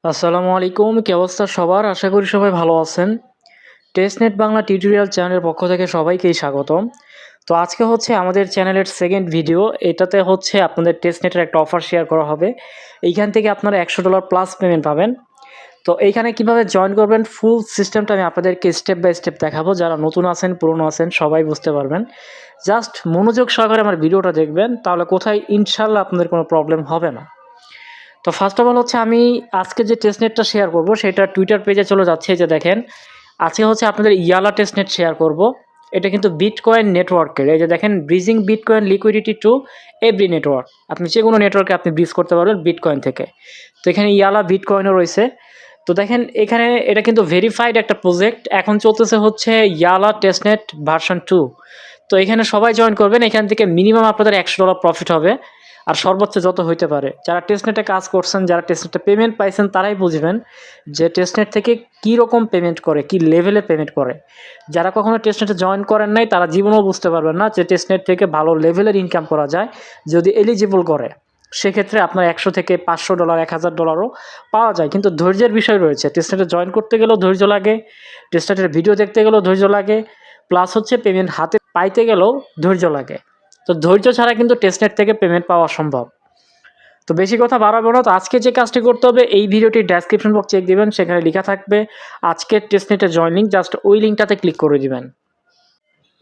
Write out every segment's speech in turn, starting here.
আসসালামু আলাইকুম, কি অবস্থা সবার? আশা করি সবাই ভালো আছেন। টেস্টনেট বাংলা টিউটোরিয়াল চ্যানেলের পক্ষ থেকে সবাইকেই স্বাগতম। তো আজকে হচ্ছে আমাদের চ্যানেলের সেকেন্ড ভিডিও। এটাতে হচ্ছে আপনাদের টেস্টনেটের একটা অফার শেয়ার করা হবে। এইখান থেকে আপনারা $100 প্লাস পেমেন্ট পাবেন। তো এইখানে কিভাবে জয়েন করবেন ফুল সিস্টেমটা আমি আপনাদেরকে স্টেপ বাই স্টেপ দেখাবো। যারা নতুন আছেন, পুরনো আছেন সবাই বুঝতে পারবেন। জাস্ট মনোযোগ সহকারে আমার ভিডিওটা দেখবেন, তাহলে কোথায় ইনশাআল্লাহ আপনাদের কোনো প্রবলেম হবে না। তো ফার্স্ট অফ অল হচ্ছে আমি আজকে যে টেস্টনেটটা শেয়ার করব সেটা টুইটার পেজে চলে যাচ্ছে। এই যে দেখেন, আজকে হচ্ছে আপনাদের ইয়ালা টেস্টনেট শেয়ার করব। এটা কিন্তু বিটকয়েন নেটওয়ার্কের। এই যে দেখেন, bridging bitcoin liquidity to every network. আপনি যে কোনো নেটওয়ার্কে আপনি ব্রিজ করতে পারবেন বিটকয়েন থেকে। তো এখানে ইয়ালা বিটকয়েনও রয়েছে। তো দেখেন এখানে এটা কিন্তু ভেরিফাইড একটা প্রজেক্ট। এখন চলতেছে হচ্ছে ইয়ালা টেস্টনেট ভার্সন 2। তো এখানে সবাই জয়েন করবেন। এখান থেকে মিনিমাম আপনাদের $100 প্রফিট হবে, আর সর্বোচ্চ যত হইতে পারে। যারা টেস্টনেটে কাজ করছেন, যারা টেস্টনেটে পেমেন্ট পাইছেন, তারাই বুঝবেন যে টেস্টনেট থেকে কী রকম পেমেন্ট করে, কী লেভেলে পেমেন্ট করে। যারা কখনো টেস্টনেটে জয়েন করেন নাই, তারা জীবনেও বুঝতে পারবেন না যে টেস্টনেট থেকে ভালো লেভেলের ইনকাম করা যায় যদি এলিজিবল করে। সেক্ষেত্রে আপনার 100 থেকে $500 $1000ও পাওয়া যায়, কিন্তু ধৈর্যের বিষয় রয়েছে। টেস্টনেটে জয়েন করতে গেলেও ধৈর্য লাগে, টেস্টনেটের ভিডিও দেখতে গেলেও ধৈর্য লাগে, প্লাস হচ্ছে পেমেন্ট হাতে পাইতে গেলেও ধৈর্য লাগে। তো ধৈর্য ছাড়া কিন্তু টেস্টনেট থেকে পেমেন্ট পাওয়া সম্ভব। তো বেশি কথা বাড়াবো না। তো আজকে যে কাজটি করতে হবে, এই ভিডিওটির ডেসক্রিপশন বক্স চেক দিবেন, সেখানে লেখা থাকবে আজকের টেস্টনেটের জয়েন লিঙ্ক। জাস্ট ওই লিঙ্কটাতে ক্লিক করে দিবেন।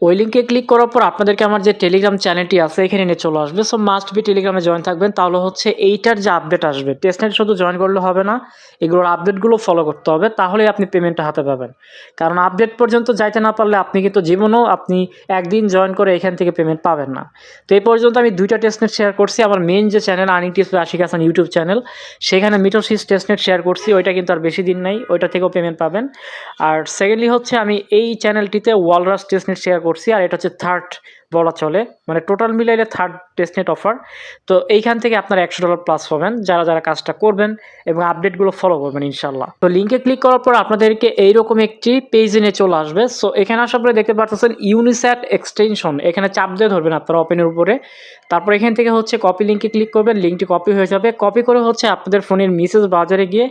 ওই লিঙ্কে ক্লিক করার পর আপনাদেরকে আমার যে টেলিগ্রাম চ্যানেলটি আছে এখানে নিয়ে চলে আসবে। সো মাস্ট বি টেলিগ্রামে জয়েন থাকবেন, তাহলে হচ্ছে এইটার যে আপডেট আসবে, টেস্টনেট শুধু জয়েন করলে হবে না, এগুলোর আপডেটগুলো ফলো করতে হবে, তাহলেই আপনি পেমেন্টটা হাতে পাবেন। কারণ আপডেট পর্যন্ত যাইতে না পারলে আপনি কিন্তু জীবনেও আপনি একদিন জয়েন করে এখান থেকে পেমেন্ট পাবেন না। তো এই পর্যন্ত আমি 2টা টেস্টনেট শেয়ার করছি। আমার মেইন যে channel earning tips by Ashik Hasan YouTube channel, সেখানে মিটোসিস টেস্টনেট শেয়ার করছি। ওইটা কিন্তু আর বেশি দিন নাই, ওইটা থেকেও পেমেন্ট পাবেন। আর সেকেন্ডলি হচ্ছে আমি এই চ্যানেলটিতে ওয়ালরাস টেস্টনেট শেয়ার করছি, আর এটা হচ্ছে থার্ড বলা চলে, মানে টোটাল মিলাইলে থার্ড টেস্টনেট অফার। তো এইখান থেকে আপনারা $100 প্লাস পাবেন যারা যারা কাজটা করবেন এবং আপডেটগুলো ফলো করবেন ইনশাল্লাহ। তো লিঙ্কে ক্লিক করার পর আপনাদেরকে এইরকম একটি পেজে নিয়ে চলে আসবে। সো এখানে আসার পরে দেখতে পাচ্ছেন ইউনিস্যাট এক্সটেনশন, এখানে চাপ দিয়ে ধরবেন আপনারা ওপেনের উপরে। তারপর এখান থেকে হচ্ছে কপি লিঙ্কে ক্লিক করবেন, লিঙ্কটি কপি হয়ে যাবে। কপি করে হচ্ছে আপনাদের ফোনের মেসেজ ব্রাউজারে গিয়ে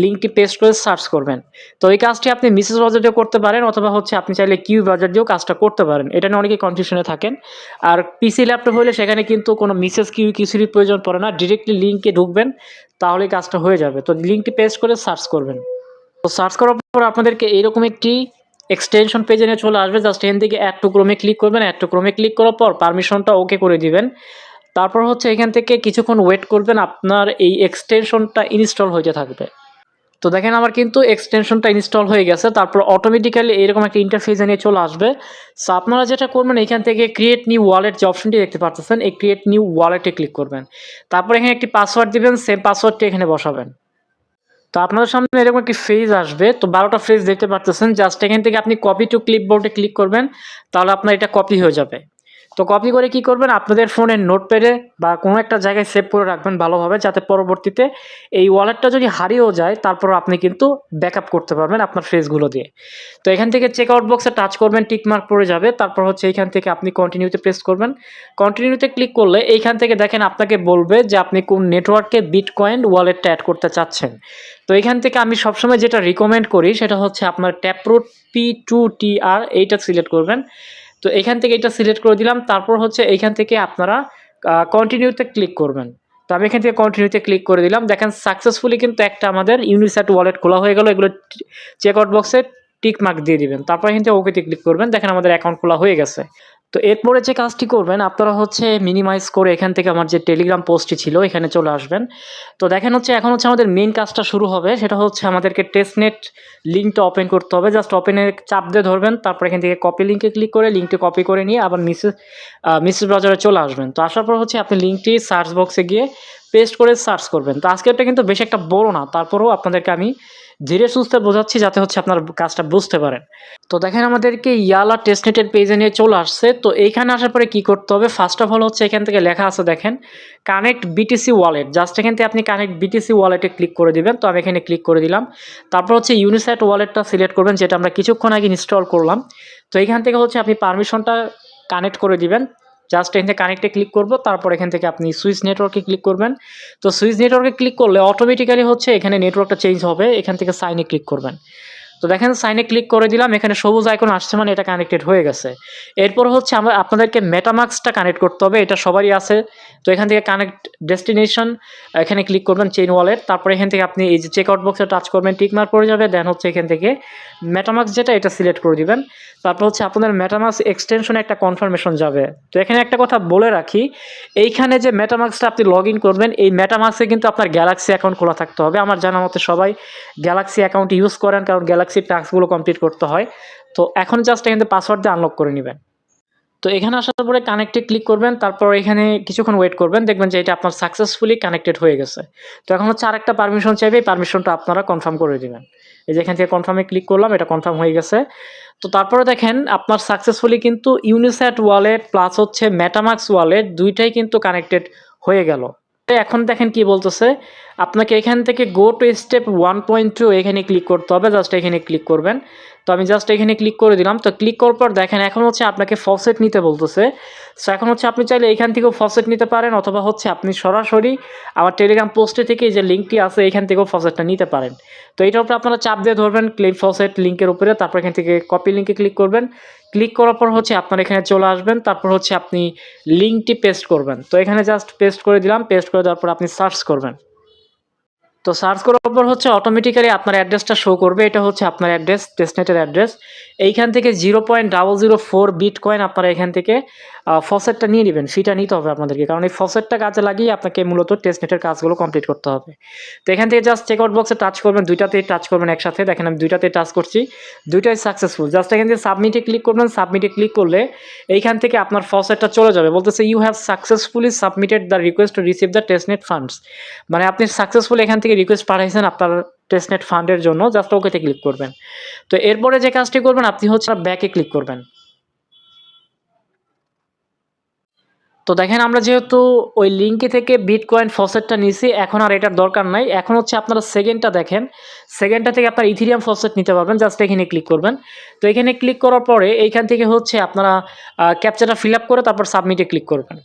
লিঙ্কটি পেস্ট করে সার্চ করবেন। তো এই কাজটি আপনি মেসেজ ব্রাউজার দিয়েও করতে পারেন, অথবা হচ্ছে আপনি চাইলে কিউ ব্রাউজার দিয়েও কাজটা করতে পারেন। এটা নিয়ে অনেকেই কনফিউশনে থাকেন। আর পিসি ল্যাপটপ হলে সেখানে কিন্তু কোনো মেসেজ কিউ কিছুরই প্রয়োজন পড়ে না, ডিরেক্টলি লিঙ্কে ঢুকবেন, তাহলেই কাজটা হয়ে যাবে। তো লিঙ্কটি পেস্ট করে সার্চ করবেন। তো সার্চ করার পর আপনাদেরকে এইরকম একটি এক্সটেনশন পেজে নিয়ে চলে আসবে। জাস্ট এখান থেকে অ্যাড টু ক্রোমে ক্লিক করবেন। অ্যাড টু ক্রোমে ক্লিক করার পর পারমিশনটা ওকে করে দিবেন। তারপর হচ্ছে এখান থেকে কিছুক্ষণ ওয়েট করবেন, আপনার এই এক্সটেনশনটা ইনস্টল হতে থাকবে। তো দেখেন আমার কিন্তু এক্সটেনশনটা ইনস্টল হয়ে গেছে। তারপর অটোমেটিক্যালি এরকম একটা ইন্টারফেস নিয়ে চলে আসবে। সো আপনারা যেটা করবেন, এখান থেকে ক্রিয়েট নিউ ওয়ালেট যে অপশনটি দেখতে পাচ্ছেন, এই ক্রিয়েট নিউ ওয়ালেটে ক্লিক করবেন। তারপর এখানে একটি পাসওয়ার্ড দিবেন, সেম পাসওয়ার্ডটি এখানে বসাবেন। তো আপনাদের সামনে এরকম একটি ফেজ আসবে। তো 12টা ফেজ দেখতে পাচ্ছেন। জাস্ট এখান থেকে আপনি কপি টু ক্লিপবোর্ডে ক্লিক করবেন, তাহলে আপনার এটা কপি হয়ে যাবে। তো কপি করে কি করবেন, আপনাদের ফোনের নোটপ্যাডে বা কোনো একটা জায়গায় সেভ করে রাখবেন ভালোভাবে, যাতে পরবর্তীতে এই ওয়ালেটটা যদি হারিয়েও যায়, তারপর আপনি কিন্তু ব্যাকআপ করতে পারবেন আপনার ফেজগুলো দিয়ে। তো এখান থেকে চেক আউট বক্সে টাচ করবেন, টিক মার্ক পড়ে যাবে। তারপর হচ্ছে এইখান থেকে আপনি কন্টিনিউতে প্রেস করবেন। কন্টিনিউতে ক্লিক করলে এইখান থেকে দেখেন আপনাকে বলবে যে আপনি কোন নেটওয়ার্কে বিটকয়েন ওয়ালেটটা অ্যাড করতে চাচ্ছেন। তো এখান থেকে আমি সবসময় যেটা রিকমেন্ড করি সেটা হচ্ছে আপনার ট্যাপরুট P2TR, এইটা সিলেক্ট করবেন। তো এখান থেকে এটা সিলেক্ট করে দিলাম। তারপর হচ্ছে এইখান থেকে আপনারা কন্টিনিউতে ক্লিক করবেন। তো আমি এখান থেকে কন্টিনিউতে ক্লিক করে দিলাম। দেখেন সাকসেসফুলি কিন্তু একটা আমাদের ইউনিস্যাট ওয়ালেট খোলা হয়ে গেল। এগুলো চেক আউট বক্সে টিক মার্ক দিয়ে দিবেন। তারপর এখান থেকে ওকেতে ক্লিক করবেন। দেখেন আমাদের অ্যাকাউন্ট খোলা হয়ে গেছে। তো এরপরে যে কাজটি করবেন, আপনারা হচ্ছে মিনিমাইজ করে এখান থেকে আমার যে টেলিগ্রাম পোস্টটি ছিল এখানে চলে আসবেন। তো দেখেন হচ্ছে এখন হচ্ছে আমাদের মেইন কাজটা শুরু হবে। সেটা হচ্ছে আমাদেরকে টেস্টনেট লিঙ্কটা ওপেন করতে হবে। জাস্ট ওপেনে চাপ দিয়ে ধরবেন। তারপর এখান থেকে কপি লিঙ্কে ক্লিক করে লিঙ্কটি কপি করে নিয়ে আবার মেসেজ ব্রাউজারে চলে আসবেন। তো আসার পর হচ্ছে আপনি লিঙ্কটি সার্চ বক্সে গিয়ে পেস্ট করে সার্চ করবেন। তো আজকেরটা কিন্তু বেশি একটা বড় না, তারপরেও আপনাদেরকে আমি ধীরে সুস্থে বোঝাচ্ছি যাতে হচ্ছে আপনার কাজটা বুঝতে পারেন। তো দেখেন আমাদেরকে ইয়ালা টেস্টনেটের পেজে নিয়ে চলে আসছে। তো এইখানে আসার পরে কি করতে হবে, ফার্স্ট অফ অল হচ্ছে এখান থেকে লেখা আছে দেখেন কানেক্ট বিটিসি ওয়ালেট। জাস্ট এখান থেকে আপনি কানেক্ট বিটিসি ওয়ালেটে ক্লিক করে দিবেন। তো আমি এখানে ক্লিক করে দিলাম। তারপর হচ্ছে ইউনিস্যাট ওয়ালেটটা সিলেক্ট করবেন, যেটা আমরা কিছুক্ষণ আগে ইনস্টল করলাম। তো এইখান থেকে হচ্ছে আপনি পারমিশনটা কানেক্ট করে দিবেন। জাস্ট এখান থেকে কানেক্টে ক্লিক করব, তারপর এখান থেকে আপনি সুইচ নেটওয়ার্কে ক্লিক করবেন। তো সুইচ নেটওয়ার্কে ক্লিক করলে অটোমেটিক্যালি হচ্ছে এখানে নেটওয়ার্কটা চেঞ্জ হবে, এখান থেকে সাইনে ক্লিক করবেন। তো দেখেন সাইনে ক্লিক করে দিলাম, এখানে সবুজ আইকন আসছে মানে এটা কানেক্টেড হয়ে গেছে। এরপর হচ্ছে আপনাদেরকে মেটামাস্কটা কানেক্ট করতে হবে, এটা সবারই আছে। তো এখান থেকে কানেক্ট ডেস্টিনেশন এখানে ক্লিক করবেন, চেইন ওয়ালেট, তারপরে এখান থেকে আপনি এই যে চেকআউট বক্সে টাচ করবেন, টিক মার্ক পড়ে যাবে, দেন হচ্ছে এখান থেকে মেটামাস্ক যেটা এটা সিলেক্ট করে দিবেন। তারপর হচ্ছে আপনাদের মেটামাস্ক এক্সটেনশনে একটা কনফার্মেশন যাবে। তো এখানে একটা কথা বলে রাখি, এইখানে যে মেটামাস্কটা আপনি লগ ইন করবেন, এই মেটামাস্কে কিন্তু আপনার গ্যালাক্সি অ্যাকাউন্ট খোলা থাকতে হবে। আমার জানা মতে সবাই গ্যালাক্সি অ্যাকাউন্ট ইউজ করেন, কারণ গ্যালাক্সির টাস্কগুলো কমপ্লিট করতে হয়। তো এখন জাস্ট এখান থেকে পাসওয়ার্ড দিয়ে আনলক করে নেবেন। তো এখানে আসার পরে কানেক্টে ক্লিক করবেন, তারপর এখানে কিছুক্ষণ ওয়েট করবেন, দেখবেন যে এটা আপনার সাকসেসফুলি কানেক্টেড হয়ে গেছে। তো এখন হচ্ছে আরেকটা পারমিশন চাইবে, এই পারমিশনটা আপনারা কনফার্ম করে দিবেন। এই যে এখান থেকে কনফার্মে ক্লিক করলাম, এটা কনফার্ম হয়ে গেছে। তো তারপরে দেখেন আপনার সাকসেসফুলি কিন্তু ইউনিস্যাট ওয়ালেট প্লাস হচ্ছে মেটামাস্ক ওয়ালেট দুইটাই কিন্তু কানেক্টেড হয়ে গেল। এখন দেখেন কি বলতেছে, আপনাকে এখান থেকে গো টু স্টেপ 1.2 এখানে ক্লিক করতে হবে, জাস্ট এখানে ক্লিক করবেন। তো আমি জাস্ট এখানে ক্লিক করে দিলাম। তো ক্লিক করার পর দেখেন এখন হচ্ছে আপনাকে ফসেট নিতে বলতেছে। সো এখন হচ্ছে আপনি চাইলে এখান থেকেও ফসেট নিতে পারেন, অথবা হচ্ছে আপনি সরাসরি আমার টেলিগ্রাম পোস্টে থেকে যে লিঙ্কটি আছে এখান থেকেও ফসেটটা নিতে পারেন। তো এইটার উপরে আপনারা চাপ দিয়ে ধরবেন ক্লেম ফসেট লিঙ্কের উপরে, তারপর এখান থেকে কপি লিঙ্কে ক্লিক করবেন। ক্লিক করার পর হচ্ছে আপনার এখানে চলে আসবেন, তারপর হচ্ছে আপনি লিঙ্কটি পেস্ট করবেন। তো এখানে জাস্ট পেস্ট করে দিলাম, পেস্ট করে দেওয়ার পর আপনি সার্চ করবেন। তো সার্চ করার পর হচ্ছে অটোমেটিক্যালি আপনার অ্যাড্রেসটা শো করবে, এটা হচ্ছে আপনার অ্যাড্রেস, টেস্টনেটের অ্যাড্রেস। এইখান থেকে 0.004 বিটকয়েন আপনারা এখান থেকে ফসেটটা নিয়ে নেবেন, ফিটা নিতে হবে আপনাদেরকে, কারণ এই ফসেটটা কাজে লাগিয়ে আপনাকে মূলত টেস্টনেটের কাজগুলো কমপ্লিট করতে হবে। তো এখান থেকে জাস্ট চেকআউট বক্সে টাচ করবেন, দুইটাতেই টাচ করবেন একসাথে, দেখেন আমি দুইটাতেই টাচ করছি, দুইটাই সাকসেসফুল। জাস্ট এখান থেকে সাবমিটে ক্লিক করবেন, সাবমিটে ক্লিক করলে এইখান থেকে আপনার ফসেটটা চলে যাবে, বলতেছে you have successfully submitted the request to receive the testnet funds, মানে আপনি সাকসেসফুলি এখান থেকে রিকোয়েস্ট পাঠাইছেন আপনার টেস্টনেট ফান্ডের জন্য, জাস্ট ওকেতে ক্লিক করবেন। তো এরপরে যে কাজটি করবেন আপনি হচ্ছে ব্যাকে ক্লিক করবেন। তো দেখেন আমরা যেহেতু ওই লিঙ্কে থেকে বিটকয়েন ফসেটটা নিছি, এখন আর এটার দরকার নাই। এখন হচ্ছে আপনারা সেকেন্ডটা দেখেন, সেকেন্ডটা থেকে আপনার ইথিরিয়াম ফসেট নিতে পারবেন, জাস্ট এখানে ক্লিক করবেন। তো এখানে ক্লিক করার পরে এইখান থেকে হচ্ছে আপনারা ক্যাপচাটা ফিল আপ করে তারপর সাবমিটে ক্লিক করবেন।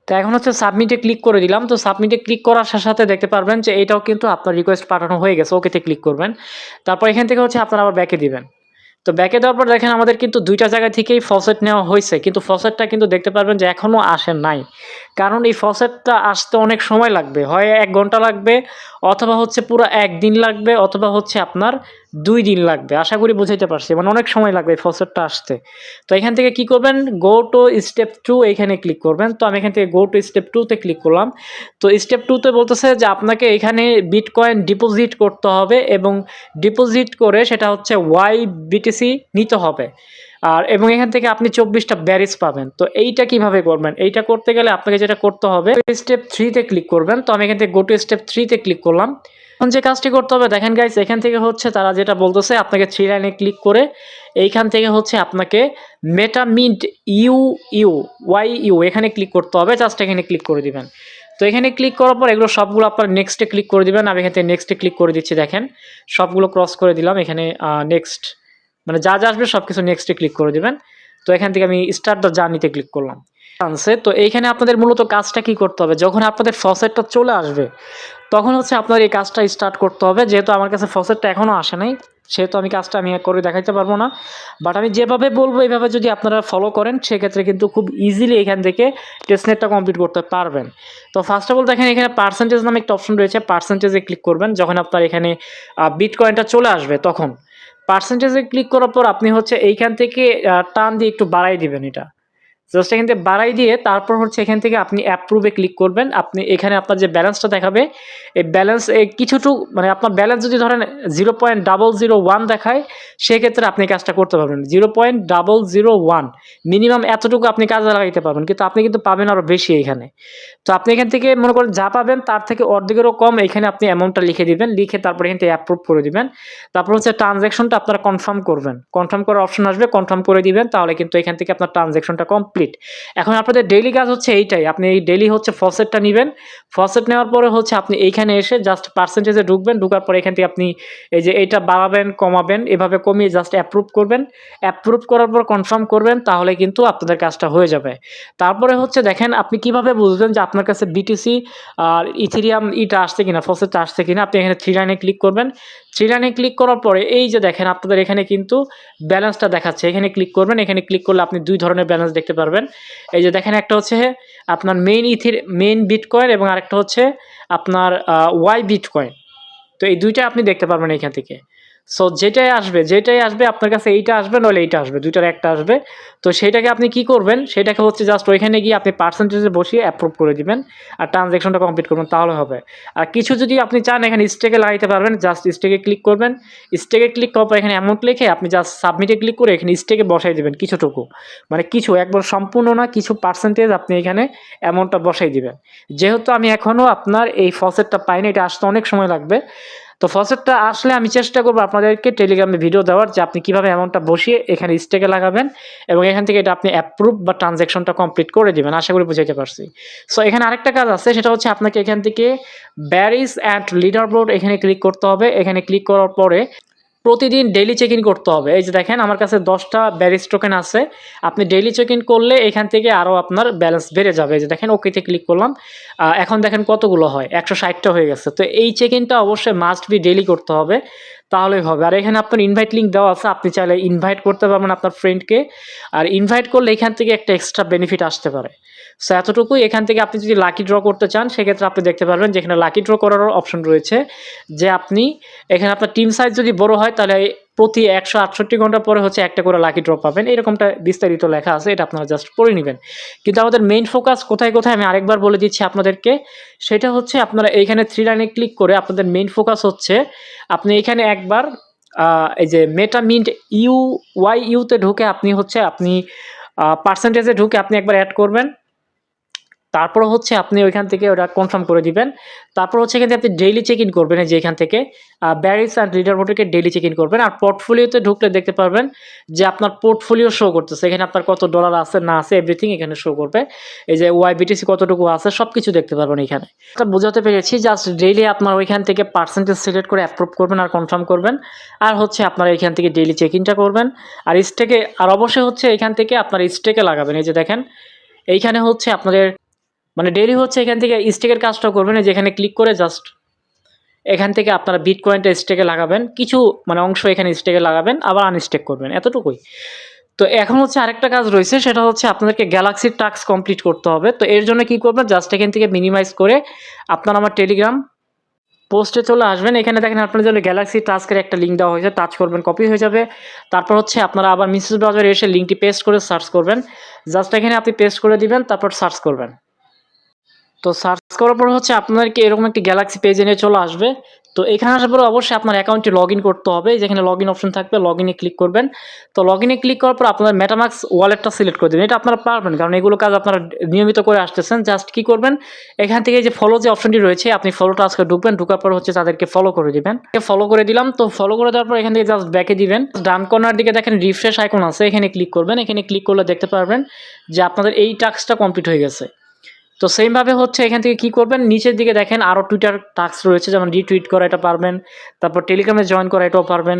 তো এখন হচ্ছে সাবমিটে ক্লিক করে দিলাম। তো সাবমিটে ক্লিক করার সাথে সাথে দেখতে পারবেন যে এটাও কিন্তু আপনার রিকোয়েস্ট পাঠানো হয়ে গেছে, ওকেতে ক্লিক করবেন। তারপর এখান থেকে হচ্ছে আপনারা আবার ব্যাকে দিবেন। তো ব্যাকে দেওয়ার পর দেখেন আমাদের কিন্তু দুইটা জায়গা থেকেই ফসেট নেওয়া হয়েছে, কিন্তু ফসেটটা কিন্তু দেখতে পারবেন যে এখনও আসে নাই, কারণ এই ফসেটটা আসতে অনেক সময় লাগবে, হয় 1 ঘন্টা লাগবে, অথবা হচ্ছে পুরো 1 দিন লাগবে, অথবা হচ্ছে আপনার 2 দিন লাগবে। আশা করি বুঝাইতে পারছি, মানে অনেক সময় লাগবে এই ফসেটটা আসতে। তো এখান থেকে কি করবেন, গো টু স্টেপ 2 এখানে ক্লিক করবেন। তো আমি এখান থেকে গো টু স্টেপ 2 তে ক্লিক করলাম। তো স্টেপ 2 তে বলতেছে যে আপনাকে এখানে বিটকয়েন ডিপোজিট করতে হবে, এবং ডিপোজিট করে সেটা হচ্ছে YBTC নিতে হবে, আর এবং এখান থেকে আপনি 24টা ব্যারিজ পাবেন। তো এইটা কিভাবে করবেন, এইটা করতে গেলে আপনাকে যেটা করতে হবে স্টেপ 3 তে ক্লিক করবেন। তো আমি এখান থেকে গো টু স্টেপ 3 তে ক্লিক করলাম। এখন যে কাজটি করতে হবে দেখেন গাইস, এখান থেকে হচ্ছে তারা যেটা বলতেছে আপনাকে 3 লাইনে ক্লিক করে এইখান থেকে হচ্ছে আপনাকে মেটামিন্ট ইউ এখানে ক্লিক করতে হবে, জাস্ট এখানে ক্লিক করে দিবেন। তো এখানে ক্লিক করার পর এগুলো সবগুলো আপনার নেক্সটে ক্লিক করে দিবেন। আমি এখান থেকে নেক্সটে ক্লিক করে দিচ্ছি, দেখেন সবগুলো ক্রস করে দিলাম। এখানে নেক্সট মানে যা যা আসবে সব কিছু নেক্সটে ক্লিক করে দিবেন। তো এখান থেকে আমি স্টার্ট দ্য জার্নিতে ক্লিক করলাম। তো এইখানে আপনাদের মূলত কাজটা কি করতে হবে, যখন আপনাদের ফসেটটা চলে আসবে তখন হচ্ছে আপনার এই কাজটা স্টার্ট করতে হবে। যেহেতু আমার কাছে ফসেটটা এখনও আসে নাই, সেহেতু আমি কাজটা করে দেখাইতে পারবো না, বাট আমি যেভাবে বলবো এইভাবে যদি আপনারা ফলো করেন সেক্ষেত্রে কিন্তু খুব ইজিলি এখান থেকে টেস্টনেটটা কমপ্লিট করতে পারবেন। তো ফার্স্ট অফ অল দেখেন এখানে পার্সেন্টেজ নামে একটা অপশন রয়েছে, পার্সেন্টেজে ক্লিক করবেন। যখন আপনার এখানে বিটকয়েনটা চলে আসবে তখন পার্সেন্টেজে ক্লিক করার পর আপনি হচ্ছে এইখান থেকে টান দিয়ে একটু বাড়াই দিবেন, এটা জাস্ট এখান থেকে বাড়াই দিয়ে তারপর হচ্ছে এখান থেকে আপনি অ্যাপ্রুভে ক্লিক করবেন। আপনি এখানে আপনার যে ব্যালেন্সটা দেখাবে, এই ব্যালেন্স কিছুটুকু মানে আপনার ব্যালেন্স যদি ধরেন 0.001 দেখায়, সেক্ষেত্রে আপনি কাজটা করতে পারবেন। 0.001 মিনিমাম এতটুকু আপনি কাজে লাগাইতে পারবেন, কিন্তু আপনি কিন্তু পাবেন আরও বেশি এইখানে। তো আপনি এখান থেকে মনে করেন যা পাবেন তার থেকে অর্ধেকেরও কম এখানে আপনি অ্যামাউন্টটা লিখে দিবেন, লিখে তারপর এখান থেকে অ্যাপ্রুভ করে দিবেন। তারপর হচ্ছে ট্রানজ্যাকশনটা আপনারা কনফার্ম করবেন, কনফার্ম করার অপশন আসবে, কনফার্ম করে দিবেন, তাহলে কিন্তু এখান থেকে আপনার ট্রানজ্যাকশনটা কমপ্লিট। এখন আপনাদের ডেইলি কাজ হচ্ছে এইটাই, আপনি এই ডেইলি হচ্ছে ফসেটটা নিবেন, ফসেট নেওয়ার পরে হচ্ছে আপনি এইখানে এসে জাস্ট পার্সেন্টেজে ঢুকবেন, ঢোকার পরে এখান থেকে আপনি এই যে এইটা বাড়াবেন কমাবেন, এভাবে কমিয়ে জাস্ট অ্যাপ্রুভ করবেন, অ্যাপ্রুভ করার পর কনফার্ম করবেন, তাহলে কিন্তু আপনাদের কাজটা হয়ে যাবে। তারপরে হচ্ছে দেখেন আপনি কিভাবে বুঝবেন যে আপনার কাছে বিটিসি আর ইথেরিয়াম ইটা আসছে কিনা, ফসেটটা আসছে কিনা। আপনি এখানে থ্রি লাইনে ক্লিক করবেন, থ্রি লাইনে ক্লিক করার পরে এই যে দেখেন আপনাদের এখানে কিন্তু ব্যালেন্সটা দেখাচ্ছে, এখানে ক্লিক করবেন, এখানে ক্লিক করলে আপনি দুই ধরনের ব্যালেন্স দেখতে পারবেন। এই যে দেখেন একটা হচ্ছে আপনার মেইন বিটকয়েন এবং আরেকটা হচ্ছে আপনার ওয়াই বিটকয়েন। তো এই দুইটা আপনি দেখতে পারবেন এখান থেকে। সো যেটাই আসবে আপনার কাছে, এইটা আসবে নইলে এইটা আসবে, দুইটার একটা আসবে। তো সেইটাকে আপনি কি করবেন, সেটাকে হচ্ছে জাস্ট ওইখানে গিয়ে আপনি পার্সেন্টেজে বসিয়ে অ্যাপ্রুভ করে দিবেন আর ট্রানজ্যাকশনটা কমপ্লিট করবেন, তাহলে হবে। আর কিছু যদি আপনি চান এখানে স্টেকে লাগাইতে পারবেন, জাস্ট স্টেকে ক্লিক করবেন, স্টেকে ক্লিক করার পর এখানে অ্যামাউন্ট লিখে আপনি জাস্ট সাবমিটে ক্লিক করে এখানে স্টেকে বসাই দেবেন কিছুটুকু, মানে কিছু, একবার সম্পূর্ণ না, কিছু পার্সেন্টেজ আপনি এখানে অ্যামাউন্টটা বসাই দিবেন। যেহেতু আমি এখনও আপনার এই ফসেটটা পাইনি, এটা আসতে অনেক সময় লাগবে, তো ফসেটটা আসলে আমি চেষ্টা করবো আপনাদেরকে টেলিগ্রামে ভিডিও দেওয়ার, যে আপনি কীভাবে অ্যামাউন্টটা বসিয়ে এখানে স্টেকে লাগাবেন এবং এখান থেকে এটা আপনি অ্যাপ্রুভ বা ট্রানজ্যাকশনটা কমপ্লিট করে দেবেন। আশা করি বুঝাইতে পারছি। সো এখানে আরেকটা কাজ আছে, সেটা হচ্ছে আপনাকে এখান থেকে ব্যারিজ অ্যান্ড লিডার বোর্ড এখানে ক্লিক করতে হবে। এখানে ক্লিক করার পরে প্রতিদিন ডেইলি চেক ইন করতে হবে। এই যে দেখেন আমার কাছে 10টা ব্যারিজ টোকেন আছে, আপনি ডেইলি চেক ইন করলে এখান থেকে আরও আপনার ব্যালেন্স বেড়ে যাবে। এই যে দেখেন ওকেতে ক্লিক করলাম, এখন দেখেন কতগুলো হয়, 160টা হয়ে গেছে। তো এই চেক ইনটা অবশ্যই মাস্ট বি ডেইলি করতে হবে, তাহলেই হবে। আর এখানে আপনার ইনভাইট লিঙ্ক দেওয়া আছে, আপনি চাইলে ইনভাইট করতে পারবেন আপনার ফ্রেন্ডকে, আর ইনভাইট করলে এখান থেকে একটা এক্সট্রা বেনিফিট আসতে পারে। সো এতটুকুই। এখান থেকে আপনি যদি লাকি ড্র করতে চান সেক্ষেত্রে আপনি দেখতে পারবেন যে এখানে লাকি ড্র করারও অপশন রয়েছে, যে আপনি এখানে আপনার টিম সাইজ যদি বড় হয় তাহলে প্রতি 168 ঘন্টা পরে হচ্ছে একটা করে লাকি ড্র পাবেন, এরকমটা বিস্তারিত লেখা আছে, এটা আপনারা জাস্ট পড়ে নেবেন। কিন্তু আমাদের মেইন ফোকাস কোথায় কোথায় আমি আরেকবার বলে দিচ্ছি আপনাদেরকে, সেটা হচ্ছে আপনারা এইখানে থ্রি লাইনে ক্লিক করে আপনাদের মেইন ফোকাস হচ্ছে আপনি এখানে একবার এই যে মেটামিন্ট ইউতে ঢুকে আপনি পার্সেন্টেজে ঢুকে আপনি একবার অ্যাড করবেন, তারপর হচ্ছে আপনি ওইখান থেকে ওটা কনফার্ম করে দিবেন। তারপর হচ্ছে এখান থেকে আপনি ডেইলি চেক ইন করবেন, যে এখান থেকে ব্যারিজ অ্যান্ড লিডার বোর্ডকে ডেইলি চেক ইন করবেন। আর পোর্টফোলিওতে ঢুকলে দেখতে পারবেন যে আপনার পোর্টফোলিও শো করতেছে, এখানে আপনার কত ডলার আছে না আছে এভরিথিং এখানে শো করবে। এই যে ওয়াইবিটিসি কতটুকু আছে সব কিছু দেখতে পারবেন এখানে। এটা বোঝাতে পেরেছি, জাস্ট ডেইলি আপনার ওইখান থেকে পার্সেন্টেজ সিলেক্ট করে অ্যাপ্রুভ করবেন আর কনফার্ম করবেন, আর হচ্ছে আপনারা এখান থেকে ডেইলি চেক ইনটা করবেন। আর স্টেকে, আর অবশ্যই হচ্ছে এখান থেকে আপনার স্টেকে লাগাবেন। এই যে দেখেন এইখানে হচ্ছে আপনাদের মানে ডেইলি হচ্ছে এখান থেকে স্টেকের কাজটা করবেন, যেখানে ক্লিক করে জাস্ট এখান থেকে আপনারা বিটকয়েনটা স্টেকে লাগাবেন, কিছু মানে অংশ এখানে স্টেকে লাগাবেন, আবার আনস্টেক করবেন, এতটুকুই। তো এখন হচ্ছে আরেকটা কাজ রয়েছে, সেটা হচ্ছে আপনাদেরকে গ্যালাক্সির টাস্ক কমপ্লিট করতে হবে। তো এর জন্য কি করবেন, জাস্ট এখান থেকে মিনিমাইজ করে আপনারা আমার টেলিগ্রাম পোস্টে চলে আসবেন। এখানে দেখেন আপনার জন্য গ্যালাক্সি টাস্কের একটা লিঙ্ক দেওয়া হয়েছে, টাচ করবেন, কপি হয়ে যাবে। তারপর হচ্ছে আপনারা আবার মেসেজ ব্রাউজারে এসে লিঙ্কটি পেস্ট করে সার্চ করবেন, জাস্ট এখানে আপনি পেস্ট করে দিবেন, তারপর সার্চ করবেন। তো সার্চ করার পর হচ্ছে আপনাদেরকে এরকম একটি গ্যালাক্সি পেজে নিয়ে চলে আসবে। তো এখানে আসার পরে অবশ্যই আপনার অ্যাকাউন্টে লগ ইন করতে হবে, যেখানে লগ ইন অপশন থাকবে, লগ ইনে ক্লিক করবেন। তো লগ ইনে ক্লিক করার পর আপনার মেটামাক্স ওয়ালেটটা সিলেক্ট করে দেবেন, এটা আপনারা পারবেন কারণ এগুলো কাজ আপনারা নিয়মিত করে আসতেছেন। জাস্ট কি করবেন, এখান থেকে যে ফলো যে অপশনটি রয়েছে আপনি ফলোটা আজকে ঢুকবেন, ঢুকার পর হচ্ছে তাদেরকে ফলো করে দিবেন। ফলো করে দিলাম, তো ফলো করে দেওয়ার পর এখান থেকে জাস্ট ব্যাকে দিবেন, ডান কর্নার দিকে দেখেন রিফ্রেশ আইকন আছে, এখানে ক্লিক করবেন। এখানে ক্লিক করলে দেখতে পারবেন যে আপনাদের এই টাস্কটা কমপ্লিট হয়ে গেছে। তো সেমভাবে হচ্ছে এখান থেকে কি করবেন, নিচের দিকে দেখেন আরও টুইটার টাস্ক রয়েছে, যেমন রিটুইট করা এটা পারবেন, তারপর টেলিগ্রামে জয়েন করা এটাও পারবেন,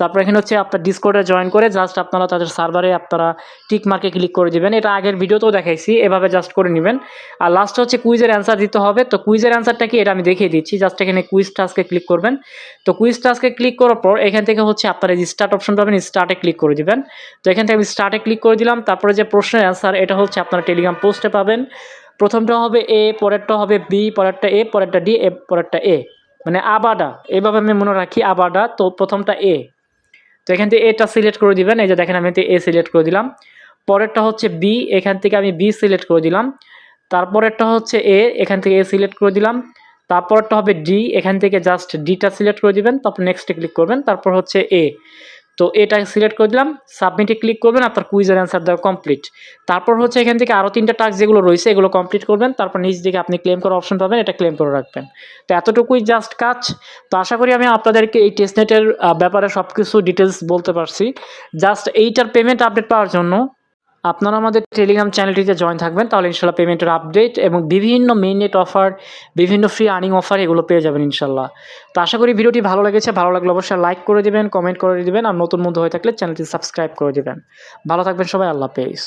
তারপর এখানে হচ্ছে আপনার ডিসকর্ডে জয়েন করে জাস্ট আপনারা তাদের সার্ভারে আপনারা টিক মার্কে ক্লিক করে দিবেন। এটা আগের ভিডিওতেও দেখাইছি, এভাবে জাস্ট করে নেবেন। আর লাস্ট হচ্ছে কুইজের অ্যান্সার দিতে হবে। তো কুইজের অ্যান্সারটা কি এটা আমি দেখিয়ে দিচ্ছি, জাস্ট এখানে কুইজ টাস্কে ক্লিক করবেন। তো কুইজ টাস্কে ক্লিক করার পর এখান থেকে হচ্ছে আপনারা যে স্টার্ট অপশন পাবেন, স্টার্টে ক্লিক করে দিবেন। তো এখান থেকে আমি স্টার্টে ক্লিক করে দিলাম। তারপরে যে প্রশ্নের অ্যান্সার এটা হচ্ছে আপনারা টেলিগ্রাম পোস্টে পাবেন। প্রথমটা হবে এ, পরেরটা হবে বি, পরেরটা এ, পরেরটা ডি, পরেরটা এ, মানে আবাডা, এভাবে আমি মনে রাখি আবাডা। তো প্রথমটা এ, তো এখান থেকে এটা সিলেক্ট করে দিবেন। এই যে দেখেন আমি এ সিলেক্ট করে দিলাম। পরেরটা হচ্ছে বি, এখান থেকে আমি বি সিলেক্ট করে দিলাম। তারপরেরটা হচ্ছে এ, এখান থেকে এ সিলেক্ট করে দিলাম। তারপরটা হবে ডি, এখান থেকে জাস্ট ডিটা সিলেক্ট করে দিবেন, তারপর নেক্সটে ক্লিক করবেন। তারপর হচ্ছে এ, তো এটা সিলেক্ট করে দিলাম, সাবমিটে ক্লিক করবেন, আপনার কুইজের অ্যান্সার দেওয়া কমপ্লিট। তারপর হচ্ছে এখান থেকে আরও 3টা টাস্ক যেগুলো রয়েছে এগুলো কমপ্লিট করবেন। তারপর নিচ দিকে আপনি ক্লেম করার অপশন পাবেন, এটা ক্লেম করে রাখবেন। তো এতটুকুই জাস্ট কাজ। তো আশা করি আমি আপনাদেরকে এই টেস্টনেটের ব্যাপারে সব কিছু ডিটেলস বলতে পারছি। জাস্ট এইটার পেমেন্ট আপডেট পাওয়ার জন্য আপনারা আমাদের টেলিগ্রাম চ্যানেলটিতে জয়েন থাকবেন, তাহলে ইনশাল্লাহ পেমেন্টের আপডেট এবং বিভিন্ন মিনিট অফার, বিভিন্ন ফ্রি আর্নিং অফার এগুলো পেয়ে যাবেন ইনশাল্লাহ। তো আশা করি ভিডিওটি ভালো লেগেছে। ভালো লাগলে অবশ্যই লাইক করে দিবেন, কমেন্ট করে দিবেন, আর নতুন বন্ধু হয়ে থাকলে চ্যানেলটি সাবস্ক্রাইব করে দিবেন। ভালো থাকবেন সবাই, আল্লাহ হাফেজ।